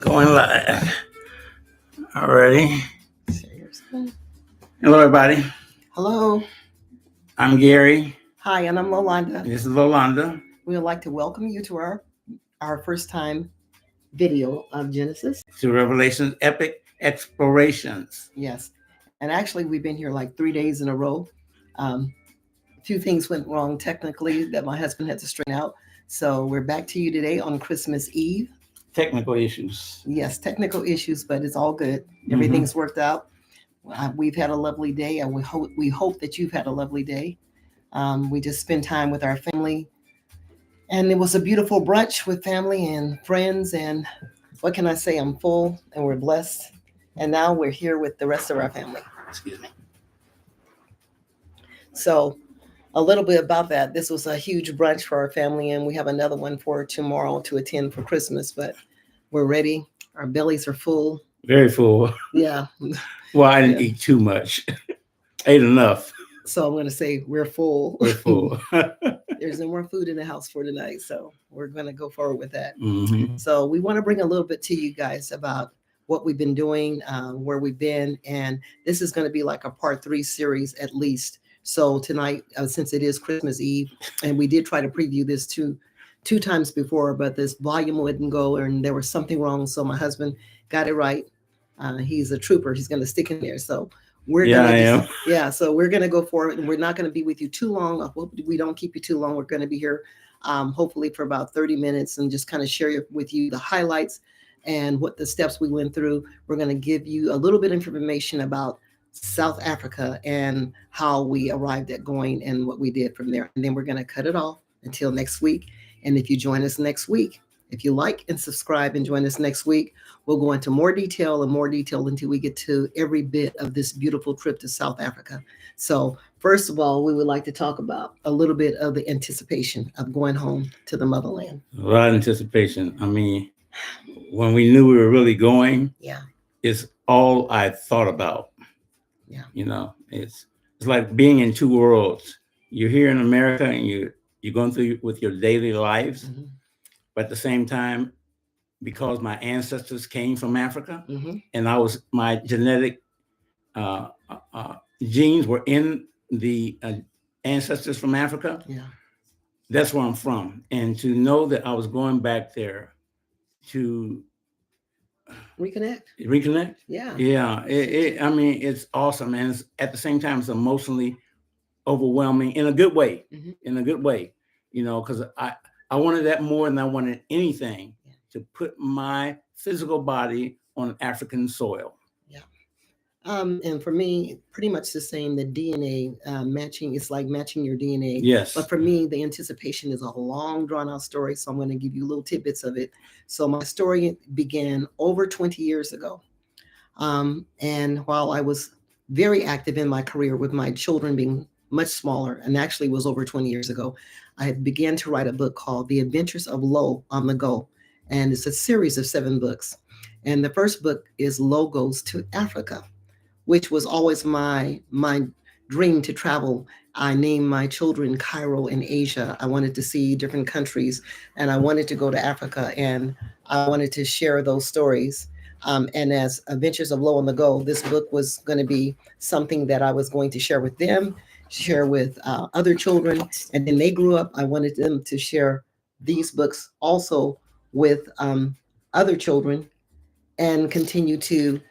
Going live. Alrighty. Seriously? Hello, everybody. Hello. I'm Gary. Hi, and I'm Lolanda. This is Lolanda. We would like to welcome you to our first time video of Genesis. To Revelation's Epic Explorations. Yes. And actually, we've been here like 3 days in a row. A few things went wrong technically that my husband had to straighten out. So we're back to you today on Christmas Eve. Technical issues. Yes, technical issues, but it's all good. Everything's worked out. We've had a lovely day, and we hope that you've had a lovely day. We just spent time with our family, and it was a beautiful brunch with family and friends. And what can I say? I'm full, and we're blessed. And now we're here with the rest of our family. Excuse me. So a little bit about that. This was a huge brunch for our family, and we have another one for tomorrow to attend for Christmas, but we're ready. Our bellies are full. Very full. Yeah. Well, I didn't eat too much. Ate enough. So I'm going to say we're full. We're full. There's no more food in the house for tonight, so we're going to go forward with that. Mm-hmm. So we want to bring a little bit to you guys about what we've been doing, where we've been, and this is going to be like a part 3 series at least. So tonight, since it is Christmas Eve, and we did try to preview this two times before, but this volume wouldn't go, and there was something wrong. So my husband got it right. He's a trooper. He's going to stick in there. So we're so we're going to go for it, and we're not going to be with you too long. I hope we don't keep you too long. We're going to be here hopefully for about 30 minutes and just kind of share with you the highlights and what the steps we went through. We're going to give you a little bit of information about South Africa and how we arrived at going and what we did from there. And then we're going to cut it off until next week. And if you join us next week, if you like and subscribe and join us next week, we'll go into more detail until we get to every bit of this beautiful trip to South Africa. So first of all, we would like to talk about a little bit of the anticipation of going home to the motherland. A lot of anticipation. I mean, when we knew we were really going, it's all I thought about. Yeah. You know, it's like being in two worlds. You're here in America and you're going through with your daily lives. Mm-hmm. But at the same time, because my ancestors came from Africa, and my genetic genes were in the ancestors from Africa. Yeah. That's where I'm from. And to know that I was going back there to reconnect. Yeah. I mean, it's awesome. And at the same time, it's emotionally overwhelming in a good way, you know, because I wanted that more than I wanted anything to put my physical body on African soil. Yeah. And for me, pretty much the same, the DNA matching, it's like matching your DNA. Yes. But for me, the anticipation is a long drawn out story. So I'm going to give you little tidbits of it. So my story began over 20 years ago. And while I was very active in my career with my children being much smaller, and actually was over 20 years ago, I began to write a book called The Adventures of Lo on the Go. And it's a series of 7 books. And the first book is Lo Goes to Africa, which was always my dream to travel. I named my children Cairo in Asia. I wanted to see different countries, and I wanted to go to Africa, and I wanted to share those stories. And as Adventures of Lo on the Go, this book was going to be something that I was going to share with them, share with other children. And then they grew up. I wanted them to share these books also with other children and continue to,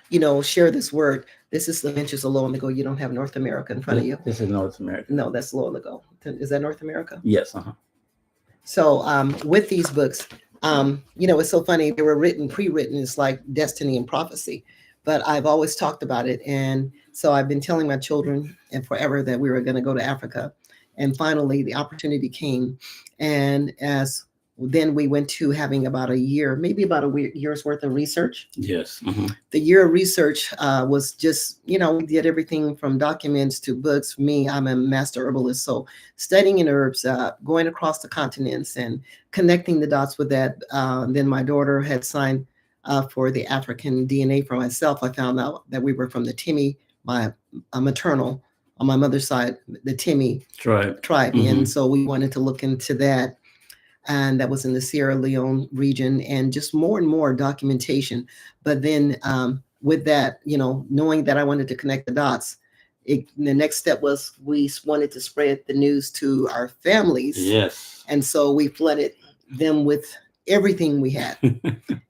share this word. This is the Adventures of Lo on the Go. You don't have North America in front of you. This is North America. No, that's Lo on the Go. Is that North America? Yes. So with these books, it's so funny. They were pre-written. It's like destiny and prophecy. But I've always talked about it. And so I've been telling my children and forever that we were going to go to Africa. And finally, the opportunity came. And then we went to having about a year, maybe about a year's worth of research. Yes. The year of research was just, we did everything from documents to books. For me, I'm a master herbalist. So studying in herbs, going across the continents and connecting the dots with that. Then my daughter had signed for the African DNA for myself. I found out that we were from the Timi, my maternal, on my mother's side, the Timi tribe. And so we wanted to look into that. and that was in the Sierra Leone region, and just more and more documentation. But then with that, knowing that I wanted to connect the dots, the next step was we wanted to spread the news to our families. Yes. And so we flooded them with everything we had.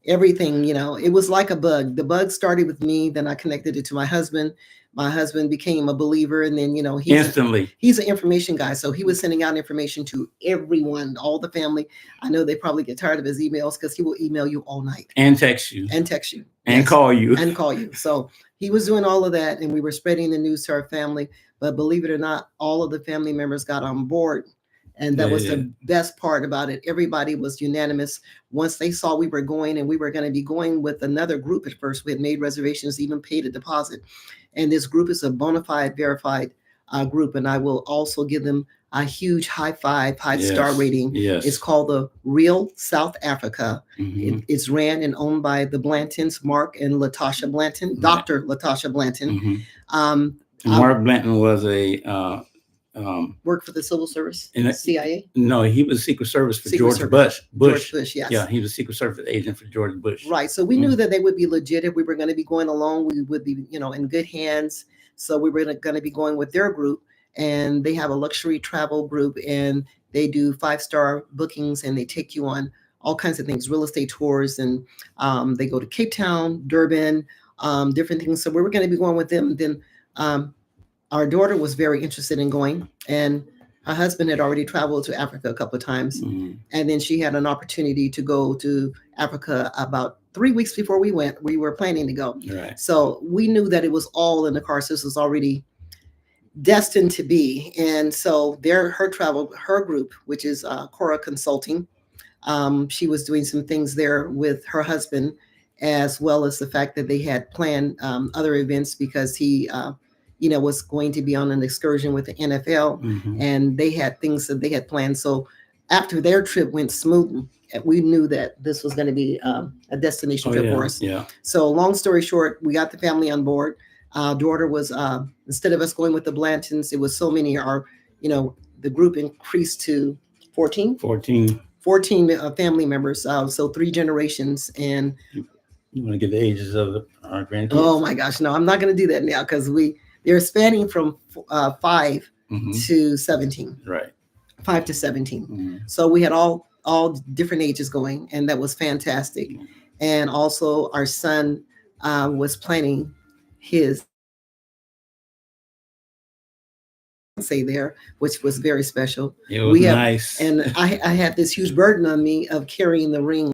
Everything, it was like a bug. The bug started with me, then I connected it to my husband. My husband became a believer, and then Instantly. He's an information guy, so he was sending out information to everyone, all the family. I know they probably get tired of his emails because he will email you all night and text you and yes. Call you and call you. So he was doing all of that, and we were spreading the news to our family. But believe it or not, all of the family members got on board. And that was the best part about it. Everybody was unanimous. Once they saw we were going, and we were going to be going with another group at first, we had made reservations, even paid a deposit. And this group is a bona fide, verified group. And I will also give them a huge high five, 5-star rating. Yes. It's called the Real South Africa. Mm-hmm. It's ran and owned by the Blantons, Mark and Latasha Blanton, Dr. Latasha Blanton. Mm-hmm. Mark Blanton was a worked for the civil service, CIA. No, he was Secret Service for George Bush. George Bush, yes. Yeah, he was Secret Service agent for George Bush. Right. So we knew that they would be legit. If we were going to be going along, we would be, in good hands. So we were going to be going with their group, and they have a luxury travel group, and they do 5-star bookings, and they take you on all kinds of things, real estate tours, and they go to Cape Town, Durban, different things. So we were going to be going with them. Then our daughter was very interested in going, and her husband had already traveled to Africa a couple of times. Mm-hmm. And then she had an opportunity to go to Africa about 3 weeks before we went. We were planning to go. Right. So we knew that it was all in the car. So this was already destined to be. And so her group, which is Cora Consulting, she was doing some things there with her husband, as well as the fact that they had planned other events because he was going to be on an excursion with the NFL, mm-hmm. and they had things that they had planned. So after their trip went smooth, we knew that this was going to be a destination trip for us. Yeah. So long story short, we got the family on board. Daughter was, instead of us going with the Blantons, it was so many, the group increased to 14 family members. So 3 generations. And you want to get the ages of our grandkids? Oh my gosh, no, I'm not going to do that now because they're spanning from 5 mm-hmm. to 17. Right. 5 to 17. Mm-hmm. So we had all different ages going, and that was fantastic. Mm-hmm. And also our son was planning his say there, which was very special. It was nice. And I had this huge burden on me of carrying the ring.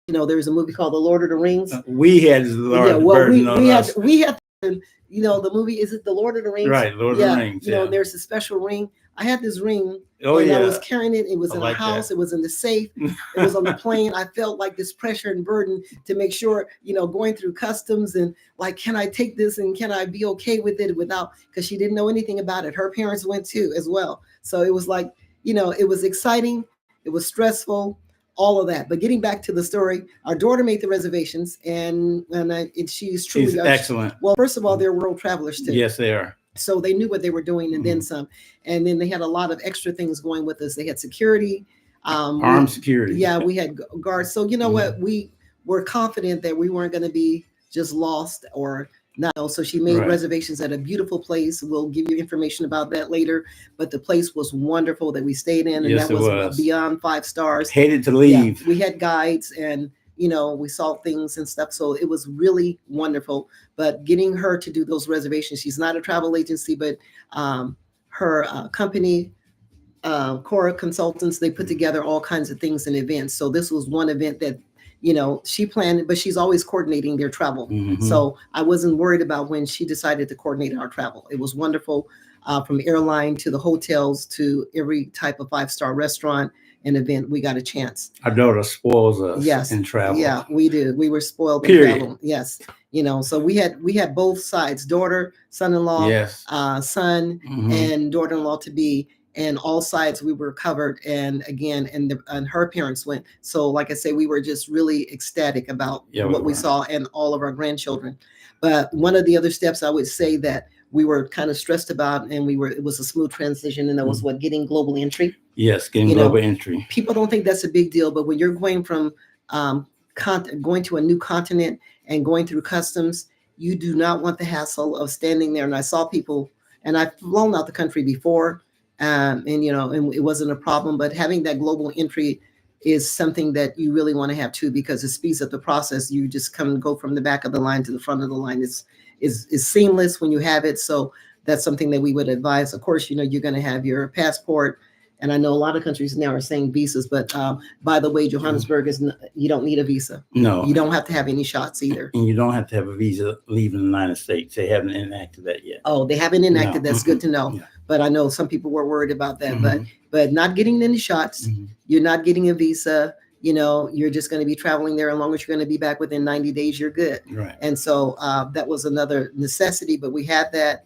There was a movie called The Lord of the Rings. We had the burden on us. We had the movie, is it The Lord of the Rings? Right, Lord of the Rings. There's a special ring. I had this ring. Oh, and yeah. I was carrying it. It was in a house. It was in the safe. It was on the plane. I felt like this pressure and burden to make sure, going through customs and like, can I take this and can I be okay with it because she didn't know anything about it. Her parents went too as well. So it was like, it was exciting. It was stressful. All of that. But getting back to the story, our daughter made the reservations, and she's truly She's excellent. Well, first of all, they're world travelers too. Yes, they are. So they knew what they were doing, and mm-hmm. then some. And then they had a lot of extra things going with us. They had security, armed security. Yeah, we had guards. So you know mm-hmm. what? We were confident that we weren't going to be just lost or not. So she made reservations at a beautiful place. We'll give you information about that later. But the place was wonderful that we stayed in, and yes, that was beyond 5 stars. Hated to leave. Yeah, we had guides, and we saw things and stuff. So it was really wonderful. But getting her to do those reservations, she's not a travel agency, but her company, Cora Consultants, they put together all kinds of things and events. So this was one event that she planned, but she's always coordinating their travel. Mm-hmm. So I wasn't worried about when she decided to coordinate our travel. It was wonderful, from airline to the hotels to every type of 5-star restaurant and event. We got a chance. Our daughter spoils us in travel. Yeah, we do. We were spoiled in travel. Yes. So we had both sides, daughter, son-in-law, yes. Son, mm-hmm. and daughter-in-law to be. And all sides we were covered, and again, and her parents went. So, like I say, we were just really ecstatic about what we saw, and all of our grandchildren. But one of the other steps I would say that we were kind of stressed about, and it was a smooth transition, and that was what, getting global entry. Yes, getting global entry. People don't think that's a big deal, but when you're going from going to a new continent and going through customs, you do not want the hassle of standing there. And I saw people, and I've flown out the country before, and it wasn't a problem. But having that global entry is something that you really want to have too, because it speeds up the process. You just come and go from the back of the line to the front of the line. It's seamless when you have it. So that's something that we would advise. Of course, you're going to have your passport. And I know a lot of countries now are saying visas, but by the way, Johannesburg you don't need a visa. No. You don't have to have any shots either. And you don't have to have a visa leaving the United States. They haven't enacted that yet. Oh, they haven't enacted. No. That's good to know. Yeah. But I know some people were worried about that. But not getting any shots, you're not getting a visa. You're just going to be traveling there. As long as you're going to be back within 90 days, you're good. Right. And so that was another necessity, but we had that.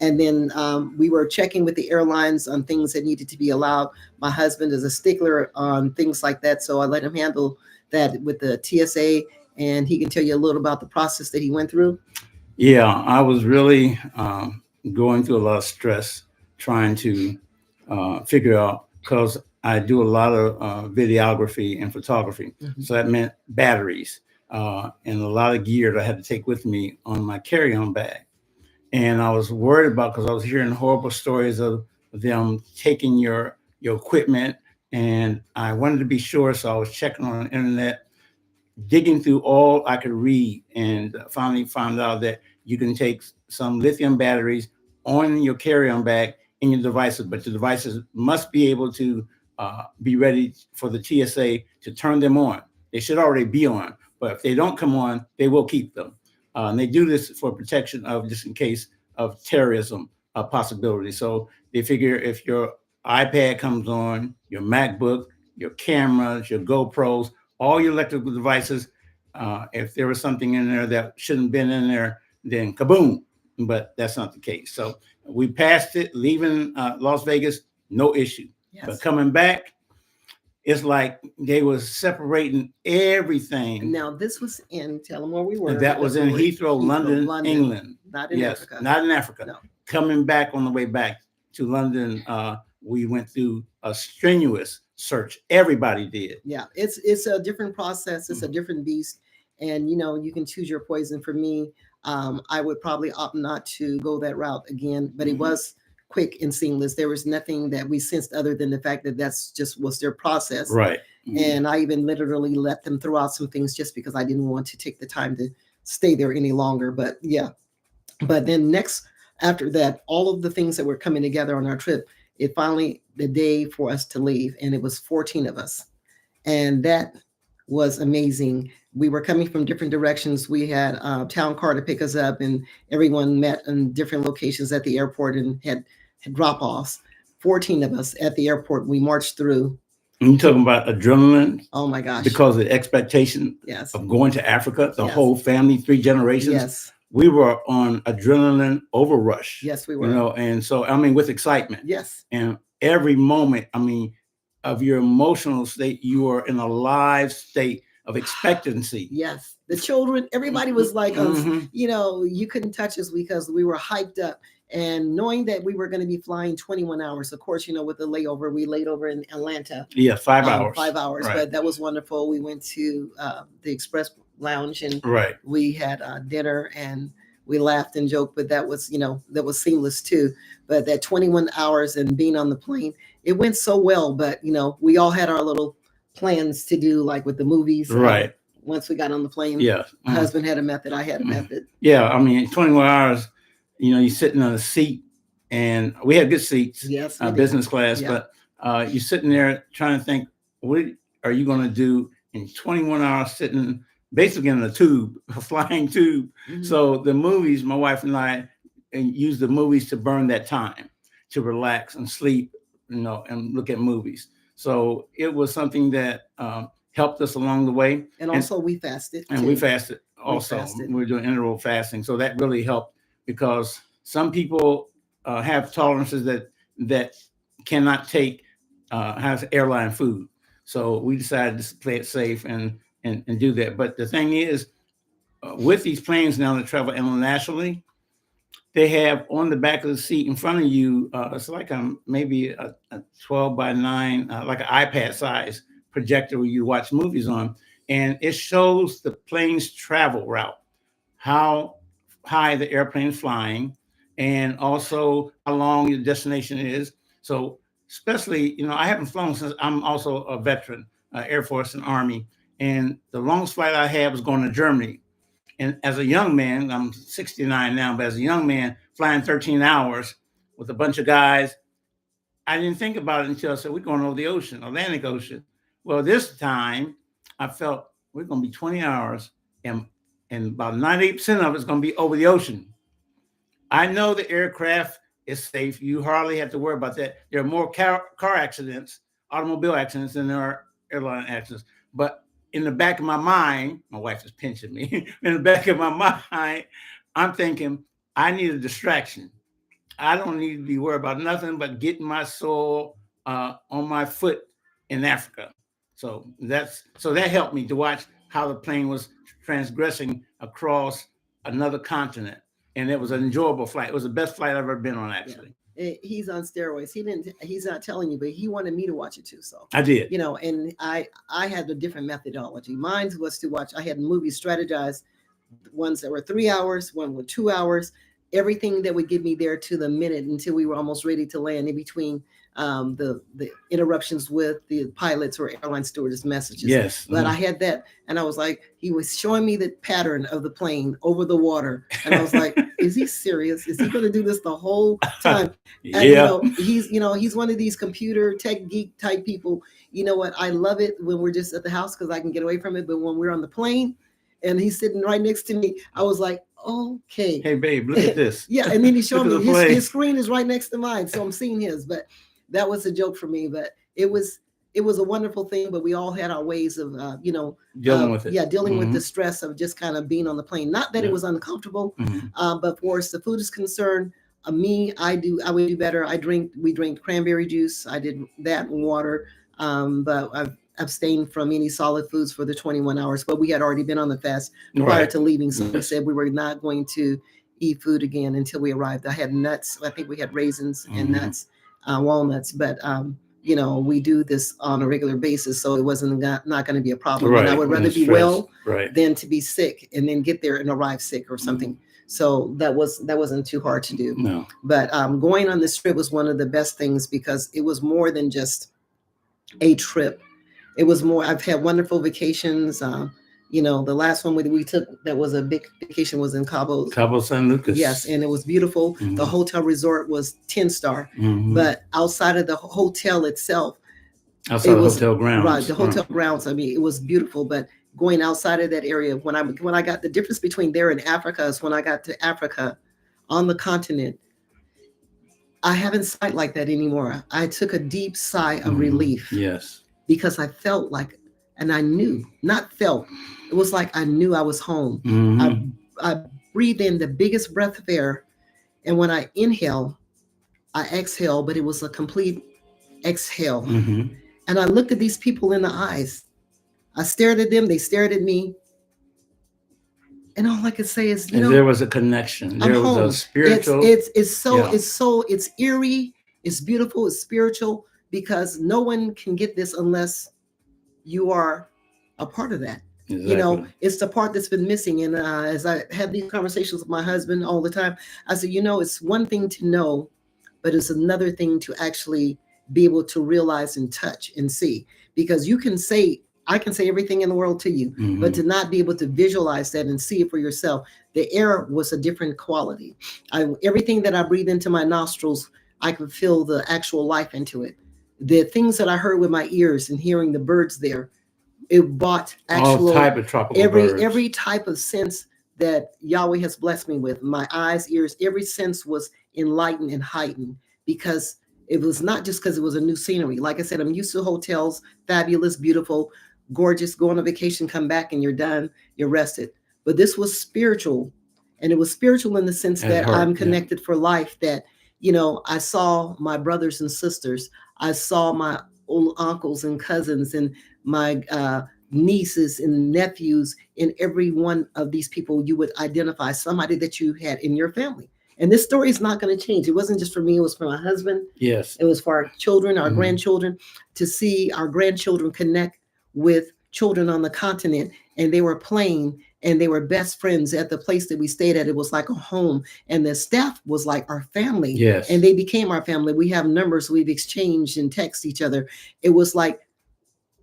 And then we were checking with the airlines on things that needed to be allowed. My husband is a stickler on things like that, so I let him handle that with the TSA, and he can tell you a little about the process that he went through. Yeah, I was really going through a lot of stress trying to figure out, because I do a lot of videography and photography. So that meant batteries and a lot of gear that I had to take with me on my carry-on bag. And I was worried about, because I was hearing horrible stories of them taking your equipment, and I wanted to be sure. So I was checking on the internet, digging through all I could read, and finally found out that you can take some lithium batteries on your carry-on bag in your devices, but the devices must be able to be ready for the TSA to turn them on. They should already be on, but if they don't come on, they will keep them. And they do this for protection of, just in case of terrorism possibility. So they figure if your iPad comes on, your MacBook, your cameras, your GoPros, all your electrical devices, if there was something in there that shouldn't have been in there, then kaboom. But that's not the case. So we passed it, leaving Las Vegas, no issue. Yes. But coming back, it's like they was separating everything. Now, this was tell them where we were. That was in Heathrow, London, England. Not in Africa. Not in Africa. No. Coming back, on the way back to London, we went through a strenuous search. Everybody did. Yeah, it's a different process. It's a different beast. And, you can choose your poison. For me, I would probably opt not to go that route again, but it was quick and seamless. There was nothing that we sensed other than the fact that that's just was their process. Right. And I even literally let them throw out some things just because I didn't want to take the time to stay there any longer. But yeah, but then after that, all of the things that were coming together on our trip, it finally, the day for us to leave, and it was 14 of us. And that was amazing. We were coming from different directions. We had a town car to pick us up, and everyone met in different locations at the airport and had drop-offs. 14 of us at the airport. We marched through. You're talking about adrenaline? Oh my gosh. Because of the expectation of going to Africa, the whole family, 3 generations. Yes. We were on adrenaline overrush. Yes, we were. And so, with excitement. Yes. And every moment, of your emotional state, you are in a live state of expectancy. Yes. The children, everybody was like, you couldn't touch us because we were hyped up. And knowing that we were going to be flying 21 hours, of course, with the layover, we laid over in Atlanta. Yeah, 5 hours. 5 hours, right. But that was wonderful. We went to the Express Lounge, and we had dinner, and we laughed and joked, but that was seamless too. But that 21 hours and being on the plane, it went so well. But, we all had our little plans to do, like with the movies. Right. Once we got on the plane, my husband had a method. I had a method. Yeah. 21 hours, you're sitting on a seat, and we had good seats, business class, but you're sitting there trying to think, what are you going to do in 21 hours sitting basically in a tube, a flying tube? So the movies, my wife and I use the movies to burn that time, to relax and sleep, and look at movies. So it was something that helped us along the way. And also we fasted. And we fasted also. We were doing interval fasting. So that really helped, because some people have tolerances that cannot take have airline food. So we decided to play it safe and do that. But the thing is, with these planes now that travel internationally, they have on the back of the seat in front of you, it's like maybe a 12 by 9, like an iPad size projector where you watch movies on. And it shows the plane's travel route, how high the airplane's flying, and also how long your destination is. So, especially, I haven't flown since I'm also a veteran, Air Force and Army. And the longest flight I had was going to Germany. And as a young man, I'm 69 now, but as a young man flying 13 hours with a bunch of guys, I didn't think about it until I said, we're going over the ocean, Atlantic Ocean. Well, this time I felt we're going to be 20 hours and about 98% of it's going to be over the ocean. I know the aircraft is safe. You hardly have to worry about that. There are more car accidents, automobile accidents, than there are airline accidents. But in the back of my mind, my wife is pinching me. In the back of my mind, I'm thinking, I need a distraction. I don't need to be worried about nothing but getting my soul on my foot in Africa. So that helped me to watch how the plane was transgressing across another continent, and it was an enjoyable flight. It was the best flight I've ever been on, actually. Yeah. He's on steroids. He's not telling you, but he wanted me to watch it too. So I did. And I had a different methodology. Mine was to watch. I had movies strategized, ones that were 3 hours, one were 2 hours. Everything that would get me there to the minute until we were almost ready to land, in between the interruptions with the pilots or airline stewardess messages. Yes. But I had that, and I was like, he was showing me the pattern of the plane over the water, and I was like, is he serious? Is he going to do this the whole time? Yeah. And, he's one of these computer tech geek type people. You know what? I love it when we're just at the house because I can get away from it. But when we're on the plane and he's sitting right next to me, I was like, okay. Hey, babe, look at this. Yeah, and then he showed Look me at the his screen is right next to mine, so I'm seeing his. But that was a joke for me. But it was a wonderful thing. But we all had our ways of dealing with it. Yeah, dealing with the stress of just kind of being on the plane. Not that it was uncomfortable, but for as the food is concerned, I would do better. We drink cranberry juice. I did that, and water. But I've abstained from any solid foods for the 21 hours, but we had already been on the fast prior to leaving. So we said we were not going to eat food again until we arrived. I had nuts. I think we had raisins and nuts, walnuts, but we do this on a regular basis. So it wasn't not going to be a problem. Right. And I would rather be well right. than to be sick and then get there and arrive sick or something. So that wasn't too hard to do. No. But going on this trip was one of the best things because it was more than just a trip. It was more, I've had wonderful vacations. The last one we took that was a big vacation was in Cabo San Lucas. Yes, and it was beautiful. The hotel resort was 10-star, but outside of the hotel itself, outside the hotel grounds, right? The hotel grounds. I mean, it was beautiful, but going outside of that area, when I got the difference between there and Africa is when I got to Africa, on the continent, I haven't sighed like that anymore. I took a deep sigh of relief. Yes. Because I felt like, and I knew, not felt, it was like I knew I was home. I breathed in the biggest breath of air. And when I inhale, I exhale, but it was a complete exhale. And I looked at these people in the eyes. I stared at them, they stared at me. And all I could say is, there was a connection. There was a spiritual. It's eerie, it's beautiful, it's spiritual. Because no one can get this unless you are a part of that. Exactly. It's the part that's been missing. And as I had these conversations with my husband all the time, I said, it's one thing to know, but it's another thing to actually be able to realize and touch and see. Because I can say everything in the world to you, but to not be able to visualize that and see it for yourself, the air was a different quality. Everything that I breathe into my nostrils, I could feel the actual life into it. The things that I heard with my ears and hearing the birds there, it brought all type of tropical birds. Every type of sense that Yahweh has blessed me with. My eyes, ears, every sense was enlightened and heightened because it was not just because it was a new scenery. Like I said, I'm used to hotels, fabulous, beautiful, gorgeous, go on a vacation, come back and you're done, you're rested. But this was spiritual. And it was spiritual in the sense that I'm connected for life, that I saw my brothers and sisters. I saw my old uncles and cousins and my nieces and nephews. In every one of these people, you would identify somebody that you had in your family. And this story is not going to change. It wasn't just for me, it was for my husband. Yes. It was for our children, our grandchildren, to see our grandchildren connect with children on the continent. And they were playing and they were best friends at the place that we stayed at. It was like a home. And the staff was like our family. Yes. And they became our family. We have numbers we've exchanged and text each other. It was like,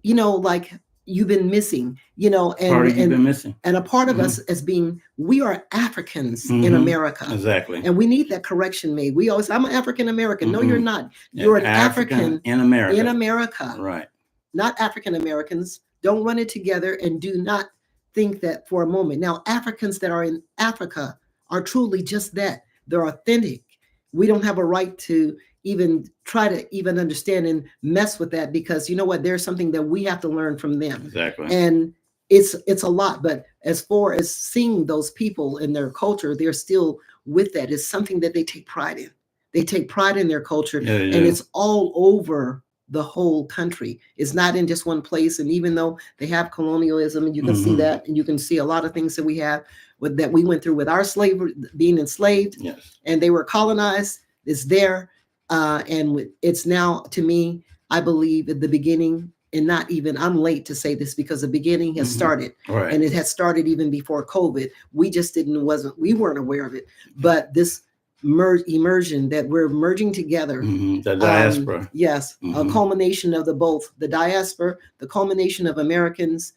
like you've been missing, been missing. And a part of us as being, we are Africans in America. Exactly. And we need that correction made. We always, I'm an African American. No, you're not. You're an African in America. In America. Right. Not African Americans. Don't run it together and do not think that for a moment. Now, Africans that are in Africa are truly just that. They're authentic. We don't have a right to even try to even understand and mess with that, because you know what? There's something that we have to learn from them. Exactly. And it's a lot. But as far as seeing those people in their culture, they're still with that. It's something that they take pride in. They take pride in their culture, and it's all over the whole country. It's not in just one place. And even though they have colonialism, and you can see that, and you can see a lot of things that we have that we went through with our slavery, being enslaved, and they were colonized, is there. And it's now, to me, I believe at the beginning, and not even, I'm late to say this because the beginning has started, and it has started even before COVID. We just we weren't aware of it, but this immersion that we're merging together, the diaspora, a culmination of the diaspora, the culmination of Americans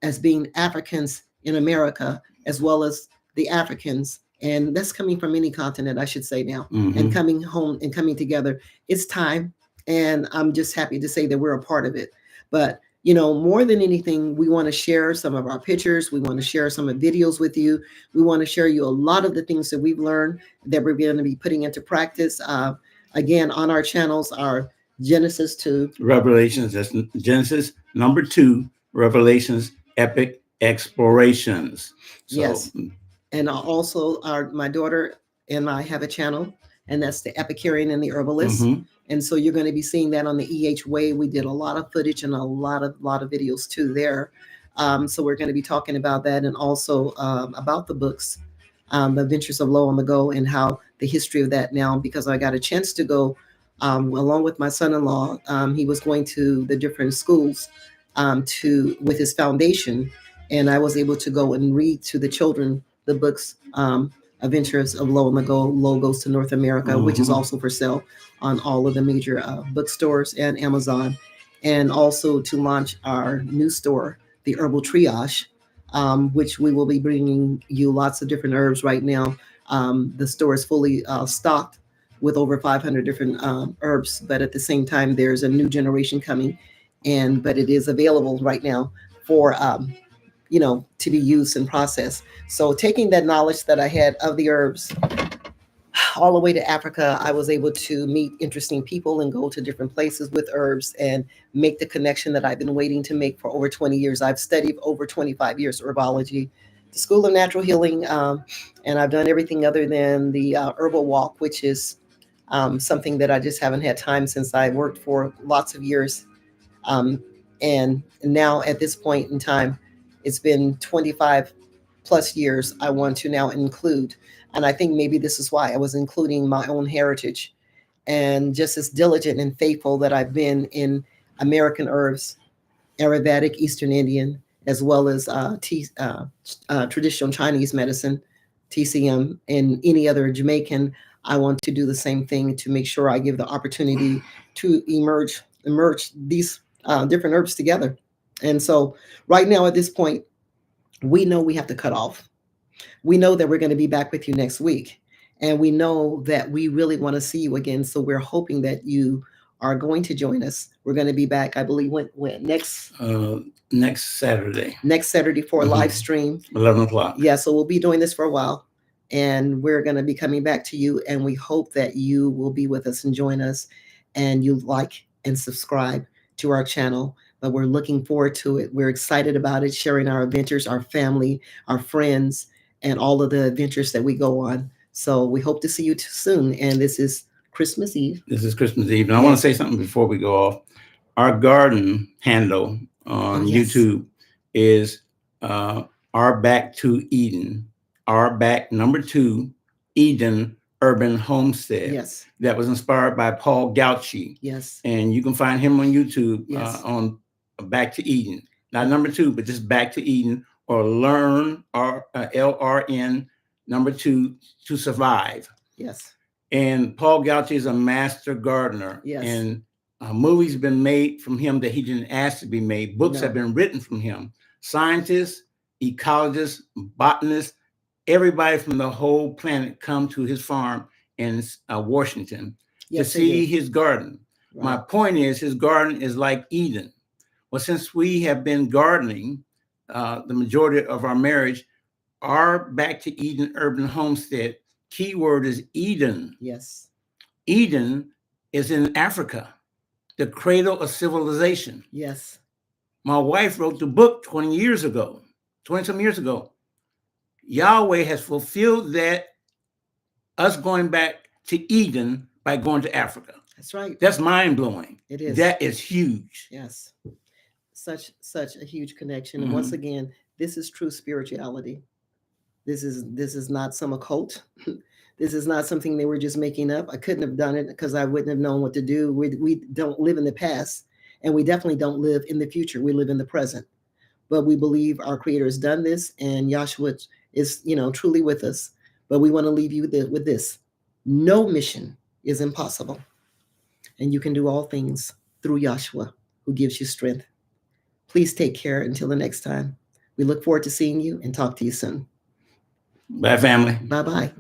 as being Africans in America, as well as the Africans, and that's coming from any continent, I should say now, and coming home and coming together. It's time, and I'm just happy to say that we're a part of it. But more than anything, we want to share some of our pictures. We want to share some of videos with you. We want to share you a lot of the things that we've learned that we're going to be putting into practice. Again, on our channels are Genesis to Revelations. That's Genesis #2, Revelations, Epic Explorations. So, yes. And also my daughter and I have a channel, and that's the Epicurean and the Herbalist. And so you're going to be seeing that on the EH Way. We did a lot of footage and a lot of videos too there. So we're going to be talking about that, and also about the books, The Adventures of Lo on the Go, and how the history of that now, because I got a chance to go along with my son-in-law. He was going to the different schools with his foundation, and I was able to go and read to the children the books, Adventures of Lo on the Go, Lo Goes to North America, which is also for sale on all of the major bookstores and Amazon, and also to launch our new store, the Herbal Triage, which we will be bringing you lots of different herbs right now. The store is fully stocked with over 500 different herbs, but at the same time, there's a new generation coming, but it is available right now for to be used and processed. So taking that knowledge that I had of the herbs all the way to Africa, I was able to meet interesting people and go to different places with herbs and make the connection that I've been waiting to make for over 20 years. I've studied over 25 years herbology, the School of Natural Healing, and I've done everything other than the herbal walk, which is something that I just haven't had time since I worked for lots of years. And now at this point in time, it's been 25 plus years. I want to now include, and I think maybe this is why I was including my own heritage, and just as diligent and faithful that I've been in American herbs, Ayurvedic, Eastern Indian, as well as traditional Chinese medicine, TCM, and any other Jamaican. I want to do the same thing to make sure I give the opportunity to emerge these different herbs together. And so right now at this point, we know we have to cut off. We know that we're going to be back with you next week. And we know that we really want to see you again. So we're hoping that you are going to join us. We're going to be back, I believe, when next Saturday. Next Saturday for a live stream. 11 o'clock. Yeah, so we'll be doing this for a while. And we're going to be coming back to you. And we hope that you will be with us and join us. And you like and subscribe to our channel. But we're looking forward to it. We're excited about it, sharing our adventures, our family, our friends, and all of the adventures that we go on. So we hope to see you soon. And this is Christmas Eve. This is Christmas Eve. And I want to say something before we go off. Our garden handle on YouTube is Our Back to Eden. Our Back #2 Eden Urban Homestead. Yes. That was inspired by Paul Gauci. Yes. And you can find him on YouTube Yes. on Back to Eden. Not number 2, but just Back to Eden, or Learn, LRN, number 2, to Survive. Yes. And Paul Gauci is a master gardener. Yes. And movies have been made from him that he didn't ask to be made. Books No. have been written from him. Scientists, ecologists, botanists, everybody from the whole planet come to his farm in Washington to see his garden. Right. My point is, his garden is like Eden. Well, since we have been gardening the majority of our marriage, our Back to Eden Urban Homestead keyword is Eden. Yes. Eden is in Africa, the cradle of civilization. Yes. My wife wrote the book 20 some years ago. Yahweh has fulfilled that, us going back to Eden by going to Africa. That's right. That's mind-blowing. It is. That is huge. Yes. Such a huge connection. And once again, this is true spirituality. This is not some occult. This is not something they were just making up. I couldn't have done it because I wouldn't have known what to do. We don't live in the past, and we definitely don't live in the future. We live in the present. But we believe our Creator has done this, and Yahshua is, truly with us. But we want to leave you with this. No mission is impossible. And you can do all things through Yahshua, who gives you strength. Please take care until the next time. We look forward to seeing you and talk to you soon. Bye, family. Bye-bye.